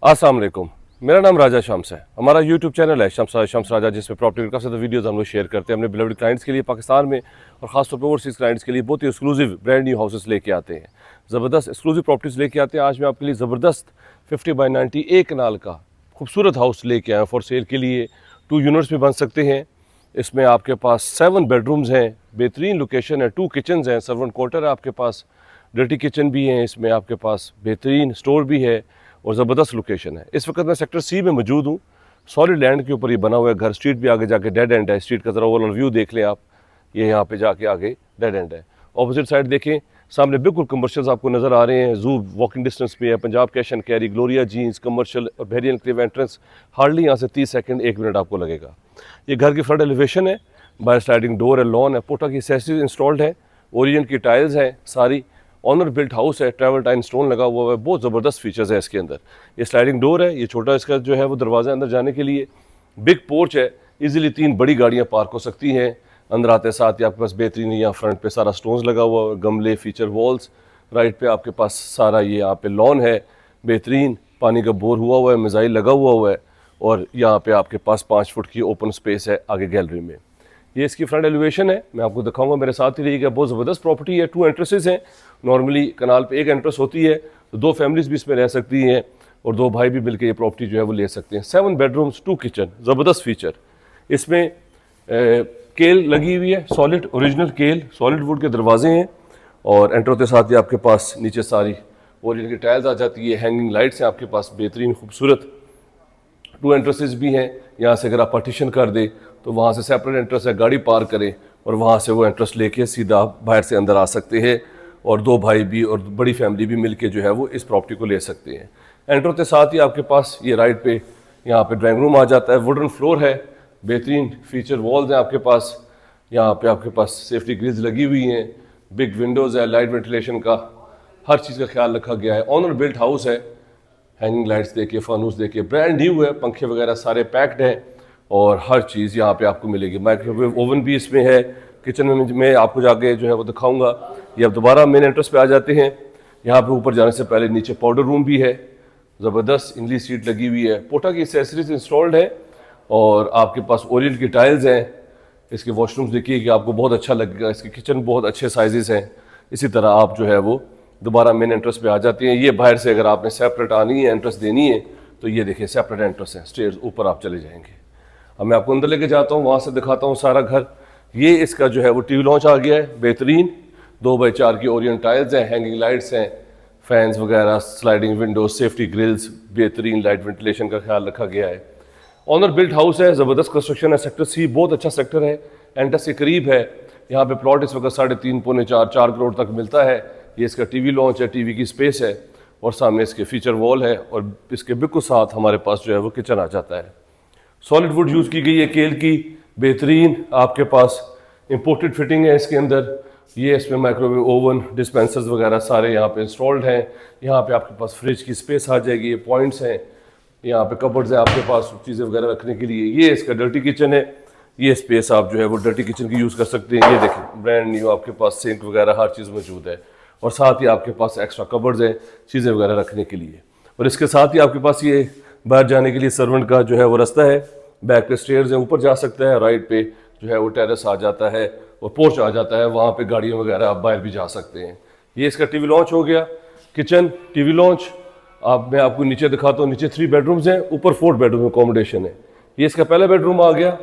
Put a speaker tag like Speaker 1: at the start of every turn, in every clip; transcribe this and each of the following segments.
Speaker 1: अस्सलाम वालेकुम। मेरा नाम राजा शम्स है। हमारा यूट्यूब चैनल है शम्स राजा, जिसमें प्रॉपर्टी का काफ़ी वीडियोज़ हम लोग शेयर करते हैं अपने बिलवड क्लाइंट्स के लिए पाकिस्तान में, और ख़ासतौर पर ओवरसीज़ क्लाइंट्स के लिए बहुत ही एक्सक्लूसिव ब्रांड न्यू हाउसेस लेके आते हैं। ज़बरदस्त एक्सक्लूसिव प्रॉपर्टीज़ लेके आते हैं। आज मैं आपके लिए ज़बरदस्त 50/90 एक कनाल का खूबसूरत हाउस लेके आया फॉर सेल के लिए। 2 यूनिट्स में बन सकते हैं। इसमें आपके पास 7 बेडरूम्स हैं, बेहतरीन लोकेशन है, 2 किचन्स हैं, सर्वेंट क्वार्टर है आपके पास, डर्टी किचन भी है, इसमें आपके पास बेहतरीन स्टोर भी है और ज़बरदस्त लोकेशन है। इस वक्त मैं सेक्टर सी में मौजूद हूँ। सॉलिड लैंड के ऊपर ये बना हुआ है घर। स्ट्रीट भी आगे जाके डेड एंड है। स्ट्रीट का ज़रा ओवरऑल व्यू देख लें आप, ये यहाँ पे जाके आगे डेड एंड है। ऑपोजिट साइड देखें, सामने बिल्कुल कमर्शियल्स आपको नज़र आ रहे हैं। जू वॉकिंग डिस्टेंस पे है, Punjab cash and carry, Gloria jeans, commercial और वेरियन क्लिव एंट्रेंस। हार्डली यहाँ से 30 सेकंड 1 मिनट आपको लगेगा। ये घर की फ्रंट एलिवेशन है, बाहर स्लाइडिंग डोर है, लॉन है, पोटा की एसेसरीज इंस्टॉल्ड है, ओरिएंट की टाइल्स हैं सारी, ऑनर बिल्ट हाउस है, ट्रैवल टाइम स्टोन लगा हुआ है, बहुत ज़बरदस्त फीचर्स है इसके अंदर। ये स्लाइडिंग डोर है, ये छोटा इसका जो है वो दरवाज़ा अंदर जाने के लिए। बिग पोर्च है, इजीली 3 बड़ी गाड़ियाँ पार्क हो सकती हैं। अंदर आते साथ ही आपके पास बेहतरीन यहाँ फ्रंट पे सारा स्टोन्स लगा हुआ है, गमले, फीचर वॉल्स। राइट पे आपके पास सारा ये यहाँ पे लॉन है, बेहतरीन पानी का बोर हुआ है, मिज़ाइल लगा हुआ है, और यहाँ पे आपके पास 5 फुट की ओपन स्पेस है आगे गैलरी में। ये इसकी फ्रंट एलिवेशन है, मैं आपको दिखाऊंगा, मेरे साथ ही रहिएगा। बहुत ज़बरदस्त प्रॉपर्टी है। 2 एंट्रेंसेस हैं। नॉर्मली कनाल पे 1 एंट्रेंस होती है, तो 2 फैमिलीज भी इसमें रह सकती हैं और 2 भाई भी मिलकर ये प्रॉपर्टी जो है वो ले सकते हैं। 7 बेडरूम्स, 2 किचन, ज़बरदस्त फीचर। इसमें केल लगी हुई है, सॉलिड ओरिजिनल केल, सॉलिड वुड के दरवाजे हैं, और एंटर होते साथ ही आपके पास नीचे सारी ओरिजिनल की टाइल्स आ जाती है। हैंगिंग लाइट्स हैं आपके पास, बेहतरीन खूबसूरत। 2 एंट्रेंसेस भी हैं। यहाँ से अगर आप पार्टीशन कर दे तो वहाँ से सेपरेट एंट्रेंस है, गाड़ी पार्क करें और वहाँ से वो एंट्रेंस लेके सीधा आप बाहर से अंदर आ सकते हैं, और 2 भाई भी और बड़ी फैमिली भी मिलके जो है वो इस प्रॉपर्टी को ले सकते हैं। एंटर होते साथ ही आपके पास ये राइट पे यहाँ पे ड्राइंग रूम आ जाता है। वुडन फ्लोर है, बेहतरीन फीचर वॉल्स हैं आपके पास। यहाँ पे आपके पास सेफ्टी ग्रिल्स लगी हुई हैं, बिग विंडोज़ है, लाइट वेंटिलेशन का हर चीज़ का ख्याल रखा गया है। ऑनर बिल्ट हाउस है, हैंगिंग लाइट्स देखिए, फानूस देखिए, ब्रांड न्यू है, पंखे वगैरह सारे पैक्ड हैं, और हर चीज़ यहाँ पे आपको मिलेगी। माइक्रोवेव ओवन भी इसमें है। किचन में आपको जाके जो है वो दिखाऊंगा। ये अब दोबारा मेन एंट्रेंस पे आ जाते हैं। यहाँ पे ऊपर जाने से पहले नीचे पाउडर रूम भी है, ज़बरदस्त इंग्लिश सीट लगी हुई है, पोटा की एसेसरीज इंस्टॉल्ड है, और आपके पास ओरिएंट की टाइल्स हैं। इसके वॉशरूम्स देखिए कि आपको बहुत अच्छा लगेगा। इसके किचन बहुत अच्छे साइजेस हैं। इसी तरह आप जो है वो दोबारा मेन एंट्रेंस पे आ जाती हैं। ये बाहर से अगर आपने सेपरेट आनी है, एंट्रेंस देनी है, तो ये देखिए सेपरेट एंट्रेंस है, स्टेयर्स ऊपर आप चले जाएंगे। अब मैं आपको अंदर लेके जाता हूँ, वहाँ से दिखाता हूँ सारा घर। ये इसका जो है वो टीवी लॉन्च आ गया है, बेहतरीन 2x4 की ओरिएंट टाइल्स हैं, हैंगिंग लाइट्स हैं, फैंस वगैरह, स्लाइडिंग विंडोज, सेफ्टी ग्रिल्स, बेहतरीन लाइट वेंटिलेशन का ख्याल रखा गया है। ऑनर बिल्ट हाउस है, ज़बरदस्त कंस्ट्रक्शन है। सेक्टर सी बहुत अच्छा सेक्टर है, एंट्रेंस के करीब है। यहाँ पे प्लॉट इस वक्त 3.5 पौने 4 करोड़ तक मिलता है। ये इसका टीवी लॉन्च है, टीवी की स्पेस है, और सामने इसके फीचर वॉल है, और इसके बिल्कुल साथ हमारे पास जो है वो किचन आ जाता है। सॉलिड वुड यूज़ की गई है केल की, बेहतरीन आपके पास इंपोर्टेड फिटिंग है इसके अंदर। ये इसमें माइक्रोवेव ओवन, डिस्पेंसर्स वगैरह सारे यहाँ पे इंस्टॉल्ड हैं। यहाँ पे आपके पास फ्रिज की स्पेस आ जाएगी, ये पॉइंट्स हैं, यहाँ पे कबर्ड्स हैं आपके पास चीज़ें वगैरह रखने के लिए। ये इसका डर्टी किचन है, ये स्पेस आप जो है वो डर्टी किचन की यूज़ कर सकते हैं। ये देखें ब्रांड न्यू आपके पास सिंक वगैरह हर चीज़ मौजूद है, और साथ ही आपके पास एक्स्ट्रा कबर्ड्स हैं चीज़ें वगैरह रखने के लिए। और इसके साथ ही आपके पास ये बाहर जाने के लिए सर्वेंट का जो है वो रास्ता है। बैक पे स्टेयर्स हैं, ऊपर जा सकता है। राइट पे जो है वो टेरेस आ जाता है और पोर्च आ जाता है, वहाँ पे गाड़ियाँ वगैरह आप बाहर भी जा सकते हैं। ये इसका टीवी लॉन्च हो गया, किचन टीवी लॉन्च। मैं आपको नीचे दिखाता हूँ। नीचे 3 बेडरूम्स हैं, ऊपर 4 बेडरूम अकोमोडेशन है। ये इसका पहला बेडरूम आ गया।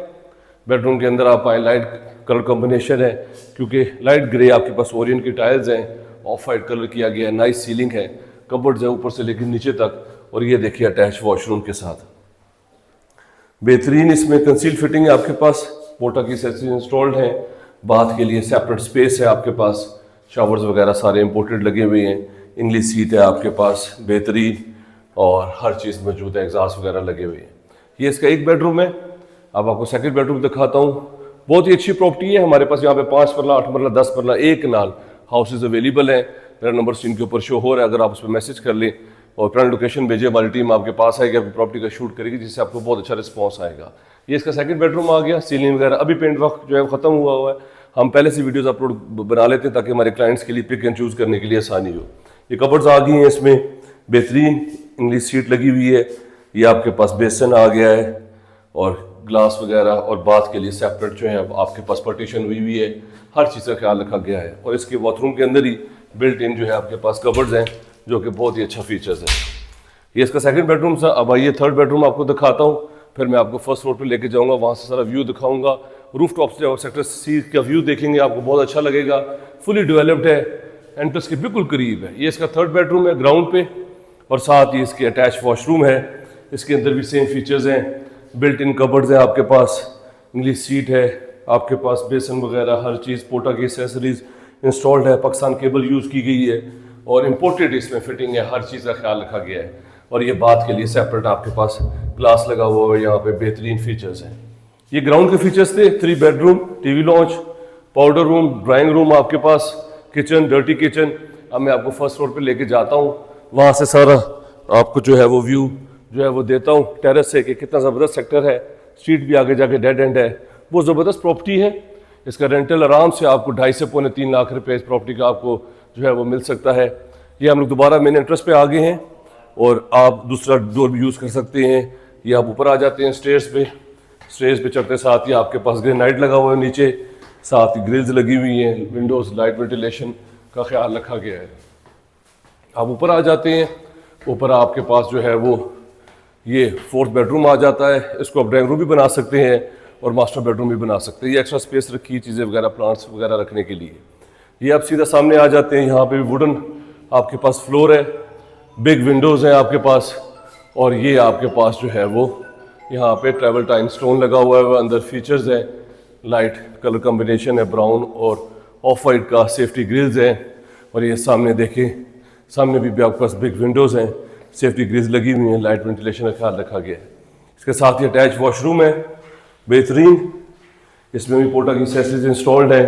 Speaker 1: बेडरूम के अंदर आप आए, लाइट कलर कॉम्बिनेशन है, क्योंकि लाइट ग्रे आपके पास ओरिएंट की टाइल्स हैं, ऑफ वाइट कलर किया गया है, नाइस सीलिंग है, कबर्ड्स है ऊपर से लेकर नीचे तक, और ये देखिए अटैच वॉशरूम के साथ बेहतरीन इसमें कंसील फिटिंग है आपके पास। पोटा की एसेसरीज इंस्टॉल्ड है। बाथ के लिए सेपरेट स्पेस है आपके पास, शावर्स वगैरह सारे इंपोर्टेड लगे हुए हैं। इंग्लिश सीट है आपके पास बेहतरीन, और हर चीज़ मौजूद है, एग्जॉस्ट वगैरह लगे हुए हैं। ये इसका 1 बेडरूम है। अब आपको सेकंड बेडरूम दिखाता हूँ। बहुत ही अच्छी प्रॉपर्टी है। हमारे पास यहाँ पे 5 मरला, 8 मरला, 10 मरला, 1 कनाल हाउसेज अवेलेबल हैं। मेरा नंबर स्क्रीन के ऊपर शो हो रहा है, अगर आप उस पर मैसेज कर लें और प्लान लोकेशन भेजिए, हमारी टीम आपके पास आएगी, आपकी प्रॉपर्टी का शूट करेगी, जिससे आपको बहुत अच्छा रिस्पॉन्स आएगा। ये इसका सेकंड बेडरूम आ गया। सीलिंग वगैरह अभी पेंट वर्क जो है ख़त्म हुआ है। हम पहले से वीडियोस अपलोड बना लेते हैं ताकि हमारे क्लाइंट्स के लिए पिक एंड चूज़ करने के लिए आसानी हो। ये कबर्ड्स आ गई हैं, इसमें बेहतरीन इंग्लिश सीट लगी हुई है। ये आपके पास बेसन आ गया है और ग्लास वगैरह, और बाथ के लिए सेपरेट जो है आपके पास पार्टीशन हुई है। हर चीज़ का ख्याल रखा गया है। और इसके बाथरूम के अंदर ही बिल्ट इन जो है आपके पास कबर्ड्स हैं, जो कि बहुत ही अच्छा फीचर्स है। ये इसका सेकंड बेडरूम था। अब आइए थर्ड बेडरूम आपको दिखाता हूँ, फिर मैं आपको फर्स्ट फ्लोर पे लेके जाऊँगा, वहाँ से सारा व्यू दिखाऊँगा। रूफ टॉप से और सेक्टर सी का व्यू देखेंगे, आपको बहुत अच्छा लगेगा। फुली डेवलप्ड है, एंट्रेंस के बिल्कुल करीब है। ये इसका थर्ड बेडरूम है ग्राउंड पे, और साथ ही इसके अटैच वॉशरूम है। इसके अंदर भी सेम फीचर्स हैं, बिल्ट इन कबर्ड्स हैं आपके पास, इंग्लिश सीट है आपके पास, बेसन वगैरह हर चीज़, पोटा की एसेसरीज इंस्टॉल्ड है, पाकिस्तान केबल यूज़ की गई है और इम्पोर्टेड इसमें फिटिंग है। हर चीज़ का ख्याल रखा गया है। और ये बात के लिए सेपरेट आपके पास ग्लास लगा हुआ है, यहाँ पे बेहतरीन फीचर्स हैं। ये ग्राउंड के फीचर्स थे। 3 bedroom, TV launch, powder room, drawing room आपके पास, किचन, डर्टी किचन। अब मैं आपको फर्स्ट फ्लोर पे लेके जाता हूँ, वहाँ से सारा आपको जो है वो व्यू जो है वो देता हूँ टेरेस से कि कितना ज़बरदस्त सेक्टर है। स्ट्रीट भी आगे जाके डेड एंड है, बहुत ज़बरदस्त प्रॉपर्टी है। इसका रेंटल आराम से आपको 2.5 से पौने 3 लाख रुपए इस प्रॉपर्टी का आपको जो है वो मिल सकता है। ये हम लोग दोबारा मेन इंटरेस्ट पे आ गए हैं और आप दूसरा डोर भी यूज़ कर सकते हैं। ये आप ऊपर आ जाते हैं स्टेयर्स पे चढ़ते साथ ही आपके पास ग्रेनाइट लगा हुआ है नीचे, साथ ही ग्रिल्स लगी हुई हैं, विंडोज़ लाइट वेंटिलेशन का ख्याल रखा गया है। आप ऊपर आ जाते हैं, ऊपर आपके पास जो है वो ये फोर्थ बेडरूम आ जाता है। इसको आप ड्राइंग रूम भी बना सकते हैं और मास्टर बेडरूम भी बना सकते हैं। ये एक्स्ट्रा स्पेस रखी है चीज़ें वगैरह, प्लांट्स वगैरह रखने के लिए। ये आप सीधा सामने आ जाते हैं, यहाँ पे भी वुडन आपके पास फ्लोर है, बिग विंडोज़ हैं आपके पास, और ये आपके पास जो है वो यहाँ पे ट्रैवल टाइम स्टोन लगा हुआ है। अंदर फीचर्स है, लाइट कलर कॉम्बिनेशन है, ब्राउन और ऑफ वाइट का, सेफ्टी ग्रिल्स हैं। और ये सामने देखें, सामने भी आपके पास बिग विंडोज़ हैं, सेफ्टी ग्रिल्स लगी हुई हैं, लाइट वेंटिलेशन का ख्याल रखा गया है। इसके साथ ही अटैच वॉशरूम है बेहतरीन, इसमें भी पोटा की एसेसरीज इंस्टॉल्ड है।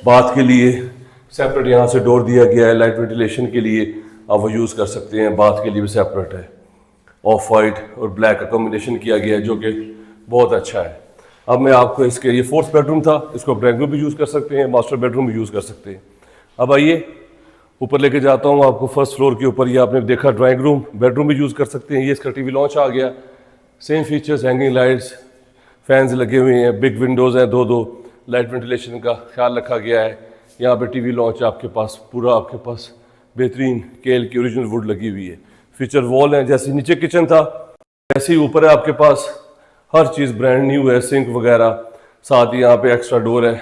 Speaker 1: बाथ के लिए सेपरेट यहाँ से डोर दिया गया है, लाइट वेंटिलेशन के लिए आप वो यूज़ कर सकते हैं। बाथ के लिए भी सेपरेट है, ऑफ वाइट और ब्लैक का कॉम्बिनेशन किया गया है, जो कि बहुत अच्छा है। अब मैं आपको इसके, ये फोर्थ बेडरूम था, इसको ड्राइंग रूम भी यूज़ कर सकते हैं, मास्टर बेडरूम भी यूज़ कर सकते हैं। अब आइए ऊपर लेके जाता हूँ आपको फर्स्ट फ्लोर के ऊपर। ये आपने देखा ड्राइंग रूम, बेडरूम भी यूज़ कर सकते हैं। ये इसका टीवी लॉन्च आ गया, same features, hanging lights, fans लगे हुए हैं, बिग विंडोज़ हैं, दो लाइट वेंटिलेशन का ख्याल रखा गया है। यहाँ पे टीवी लॉन्च आपके पास पूरा आपके पास बेहतरीन केल की ओरिजिनल वुड लगी हुई है। फीचर वॉल है, जैसे नीचे किचन था वैसे ही ऊपर है आपके पास, हर चीज़ ब्रांड न्यू है, सिंक वगैरह। साथ ही यहाँ पे एक्स्ट्रा डोर है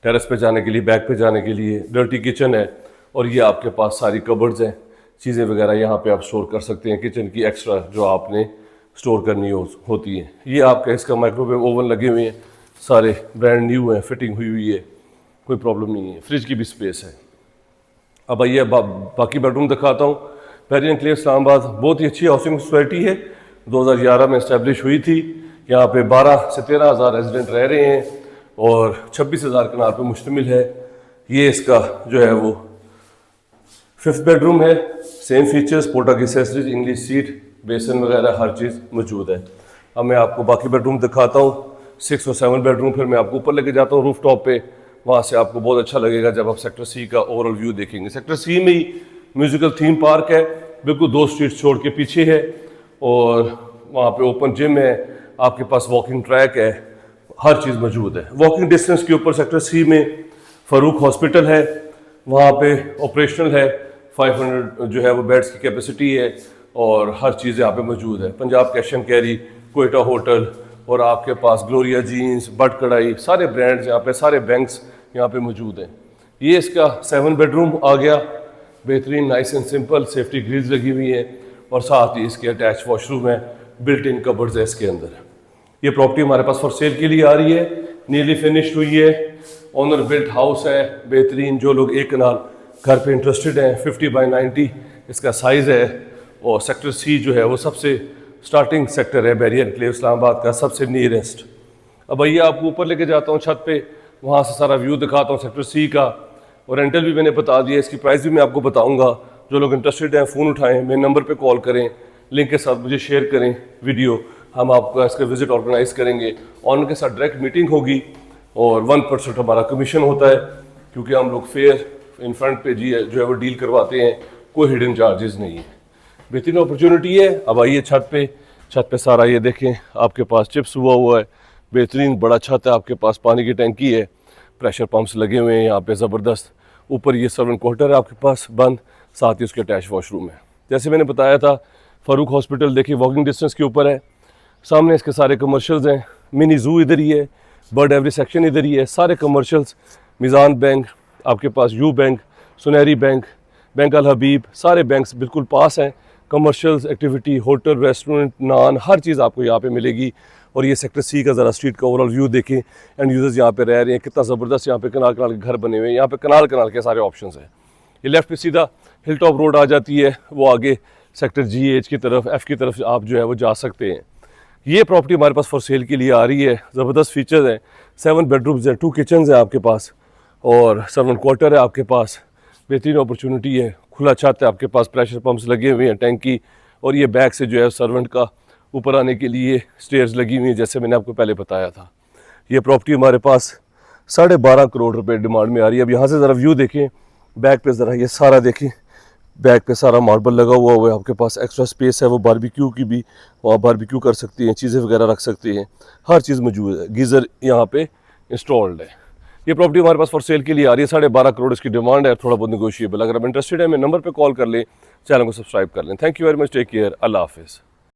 Speaker 1: टेरेस पे जाने के लिए, बैक पे जाने के लिए। डर्टी किचन है और ये आपके पास सारी कबर्ड्स हैं, चीज़ें वगैरह यहाँ पे आप स्टोर कर सकते हैं, किचन की एक्स्ट्रा जो आपने स्टोर करनी होती है। ये आपका इसका माइक्रोवेव ओवन लगे हुए हैं, सारे ब्रांड न्यू हैं, फिटिंग हुई है, कोई प्रॉब्लम नहीं है। फ्रिज की भी स्पेस है। अब आइए बाकी बेडरूम दिखाता हूँ। पेरी एनक्लेव इस्लामाबाद बहुत ही अच्छी हाउसिंग सोसाइटी है, 2011 में इस्टेब्लिश हुई थी। यहाँ पे 12 से 13 हज़ार रेजिडेंट रह रहे हैं और 26,000 कनाल पे मुश्तमिल है। ये इसका जो है वो फिफ्थ बेडरूम है, सेम फीचर्स, पोटा की एसेसरीज, इंग्लिश सीट, बेसन वगैरह हर चीज़ मौजूद है। अब मैं आपको बाकी बेडरूम दिखाता हूँ, 6 और 7 बेडरूम, फिर मैं आपको ऊपर लेके जाता हूँ रूफ टॉप पे। वहाँ से आपको बहुत अच्छा लगेगा जब आप सेक्टर सी का ओवरऑल व्यू देखेंगे। सेक्टर सी में ही म्यूजिकल थीम पार्क है, बिल्कुल 2 स्ट्रीट छोड़ के पीछे है, और वहाँ पे ओपन जिम है, आपके पास वॉकिंग ट्रैक है, हर चीज़ मौजूद है। वॉकिंग डिस्टेंस के ऊपर सेक्टर सी में फ़ारूक हॉस्पिटल है, वहाँ पे ऑपरेशनल है, 500 जो है वो बेड्स की कैपेसिटी है और हर चीज़ यहाँ पे मौजूद है। Punjab cash and carry, Quetta hotel, और आपके पास ग्लोरिया जीन्स, बट कढ़ाई, सारे ब्रांड्स यहाँ पे, सारे बैंक्स यहाँ पे मौजूद हैं। ये इसका 7 बेडरूम आ गया, बेहतरीन, nice and simple, safety grills लगी हुई है और साथ ही इसके अटैच वॉशरूम है, बिल्ट इन कबर्ड्स है इसके अंदर। ये प्रॉपर्टी हमारे पास फॉर सेल के लिए आ रही है, नीयरली फिनिश्ड हुई है, ओनर बिल्ट हाउस है, बेहतरीन। जो लोग 1 कनाल घर पे इंटरेस्टेड हैं, 50x90 इसका साइज़ है, और सेक्टर सी जो है वो सबसे स्टार्टिंग सेक्टर है बैरियर एनक्लेव इस्लामाबाद का, सबसे नियरेस्ट। अब आइए आपको ऊपर लेके जाता हूँ छत पे, वहाँ से सारा व्यू दिखाता हूँ सेक्टर सी का, और रेंटल भी मैंने बता दिया, इसकी प्राइस भी मैं आपको बताऊँगा। जो लोग इंटरेस्टेड हैं फ़ोन उठाएँ, मेरे नंबर पर कॉल करें, लिंक के साथ मुझे शेयर करें वीडियो, हम आपका इसका विज़िट ऑर्गेनाइज़ करेंगे। ऑनर के साथ डायरेक्ट मीटिंग होगी और 1% हमारा कमीशन होता है, क्योंकि हम लोग फेयर इन फ्रंट पे जी जो है वो डील करवाते हैं, कोई हिडन चार्जेस नहीं है। बेहतरीन अपॉर्चुनिटी है। अब आइए छत पे सारा ये देखें, आपके पास चिप्स हुआ है, बेहतरीन बड़ा छत है, आपके पास पानी की टंकी है, प्रेशर पंप्स लगे हुए हैं यहाँ पे ज़बरदस्त। ऊपर ये सर्वेंट क्वार्टर है आपके पास बंद, साथ ही उसके अटैच वॉशरूम है। जैसे मैंने बताया था, फ़ारूक हॉस्पिटल देखिए वॉकिंग डिस्टेंस के ऊपर है, सामने इसके सारे कमर्शियल्स हैं, मिनी ज़ू इधर ही है, बर्ड एवरी सेक्शन इधर ही है, सारे कमर्शियल्स, मिज़ान बैंक, आपके पास यू बैंक, सुनहरी बैंक, बैंक अल हबीब, सारे बैंक्स बिल्कुल पास हैं। कमर्शियल्स, एक्टिविटी, होटल, रेस्टोरेंट, नान, हर चीज़ आपको यहाँ पे मिलेगी। और ये सेक्टर सी का ज़रा स्ट्रीट का ओवरऑल व्यू देखें, एंड यूज़र्स यहाँ पे रह रहे हैं, कितना ज़बरदस्त यहाँ पे कनाल कनाल के घर बने हुए हैं, यहाँ पे कनाल कनाल के सारे ऑप्शंस हैं। ये लेफ़्ट पे सीधा हिल टॉप रोड आ जाती है, वो आगे सेक्टर GH की तरफ, F की तरफ आप जो है वो जा सकते हैं। ये प्रॉपर्टी हमारे पास फॉर सेल के लिए आ रही है, ज़बरदस्त फीचर्स हैं, 7 बेडरूम्स हैं, 2 किचन्स हैं आपके पास, और सर्वेंट क्वार्टर है आपके पास, बेहतरीन अपॉर्चुनिटी है, खुला छत है आपके पास, प्रेशर पंप्स लगे हुए हैं, टैंकी, और ये बैक से जो है सर्वेंट का ऊपर आने के लिए स्टेयर्स लगी हुई हैं, जैसे मैंने आपको पहले बताया था। ये प्रॉपर्टी हमारे पास 12.5 करोड़ रुपए डिमांड में आ रही है। अब यहाँ से ज़रा व्यू देखें, बैक पे ज़रा ये सारा देखें, बैक पे सारा मार्बल लगा हुआ है, आपके पास एक्स्ट्रा स्पेस है, वो बारबेक्यू की भी, वहाँ बारबेक्यू कर सकती हैं, चीज़ें वगैरह रख सकते हैं, हर चीज़ मौजूद है, गीज़र यहाँ पे इंस्टॉल्ड है। ये प्रॉपर्टी हमारे पास फॉर सेल के लिए आ रही है, 12.5 करोड़ इसकी डिमांड है, थोड़ा बहुत नेगोशिएबल। अगर आप इंटरेस्टेड है, मेरे नंबर पे कॉल कर लें, चैनल को सब्सक्राइब कर लें। Thank you very much, take care, अल्लाह हाफिज़।